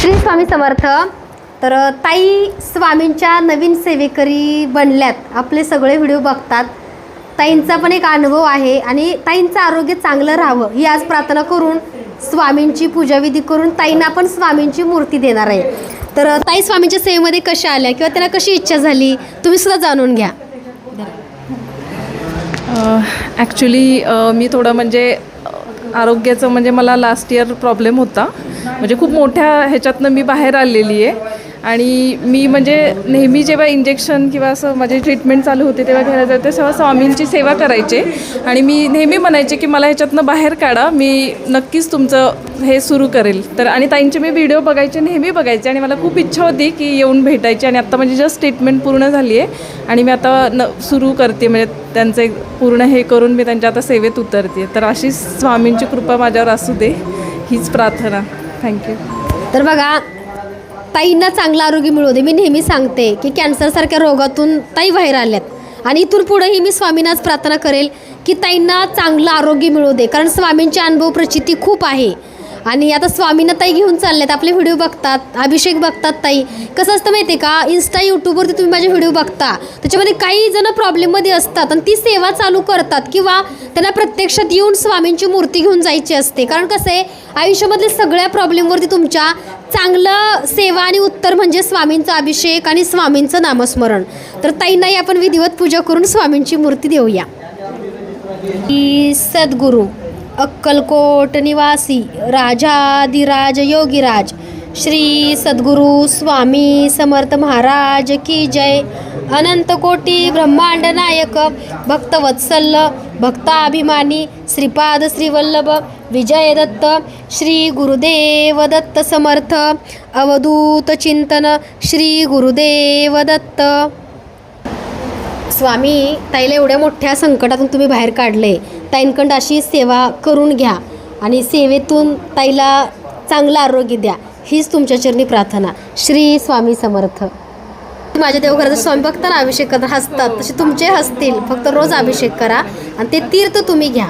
श्री स्वामी समर्थ। तर ताई स्वामींच्या नवीन सेवेकरी बनल्यात, आपले सगळे व्हिडिओ बघतात। ताईंचा पण एक अनुभव आहे आणि ताईंचं आरोग्य चांगलं राहावं ही आज प्रार्थना करून स्वामींची पूजाविधी करून ताईंना पण स्वामींची मूर्ती देणार आहे। तर ताई स्वामींच्या सेवेमध्ये कशा आल्या किंवा त्यांना कशी इच्छा झाली तुम्ही सुद्धा जाणून घ्या। ॲक्च्युली मी थोडं म्हणजे आरोग्याचं म्हणजे मला लास्ट इयर प्रॉब्लेम होता, म्हणजे खूप मोठ्या ह्याच्यातनं मी बाहेर आलेली आहे। आणि मी म्हणजे नेहमी जेव्हा इंजेक्शन किंवा असं माझी ट्रीटमेंट चालू होते तेव्हा घरात जाते तेव्हा स्वामींची सेवा करायचे आणि मी नेहमी म्हणायचे की मला ह्याच्यातनं बाहेर काढा, मी नक्कीच तुमचं हे सुरू करेल। तर आणि ताईंचे मी व्हिडिओ बघायचे, नेहमी बघायचे आणि मला खूप इच्छा होती की येऊन भेटायची। आणि आत्ता म्हणजे जस्ट ट्रीटमेंट पूर्ण झाली आहे आणि मी आता सुरू करते, म्हणजे त्यांचं एक पूर्ण हे करून मी त्यांच्या आता सेवेत उतरते। तर अशीच स्वामींची कृपा माझ्यावर असू दे हीच प्रार्थना। थँक्यू। तर बघा ताईंना चांगलं आरोग्य मिळू दे। मी नेहमी सांगते की कॅन्सरसारख्या रोगातून ताई बाहेर आल्यात आणि इथून पुढेही मी स्वामींनाच प्रार्थना करेल की ताईंना चांगलं आरोग्य मिळू दे, कारण स्वामींची अनुभव प्रचिती खूप आहे। आणि आता स्वामींना ताई घेऊन चालल्यात, आपले व्हिडिओ बघतात, अभिषेक बघतात। ताई कसं असतं माहिती आहे का, इन्स्टा यूट्यूबवरती तुम्ही माझे व्हिडिओ बघता त्याच्यामध्ये काही जण प्रॉब्लेममध्ये असतात आणि ती सेवा चालू करतात किंवा त्यांना प्रत्यक्षात येऊन स्वामींची मूर्ती घेऊन जायची असते। कारण कसं आहे, आयुष्यामधल्या सगळ्या प्रॉब्लेमवरती तुमच्या चांगलं सेवा आणि उत्तर म्हणजे स्वामींचा अभिषेक आणि स्वामींचं नामस्मरण। तर ताईंनाही आपण विधिवत पूजा करून स्वामींची मूर्ती देऊया। सद्गुरू अक्कलकोट निवासी राजाधिराज योगीराज श्री सद्गुरू स्वामी समर्थ महाराज की जय। अनंत कोटी ब्रह्मांड नायक भक्तवत्सल भक्ताभिमानी श्रीपाद श्रीवल्लभ विजय दत्त श्री गुरुदेव दत्त समर्थ अवधूत चिंतन श्री गुरुदेव दत्त। स्वामी ताईला एवढ्या मोठ्या संकटातून तुम्ही बाहेर काढले, ताईंकडं अशी सेवा करून घ्या आणि सेवेतून ताईला चांगलं आरोग्य द्या हीच तुमच्या चरणी प्रार्थना। श्री स्वामी समर्थ। माझ्या देवघराचा स्वामी बघताना अभिषेक करताना हसतात, तसे तुमचे हसतील, फक्त रोज अभिषेक करा आणि ते तीर्थ तुम्ही घ्या।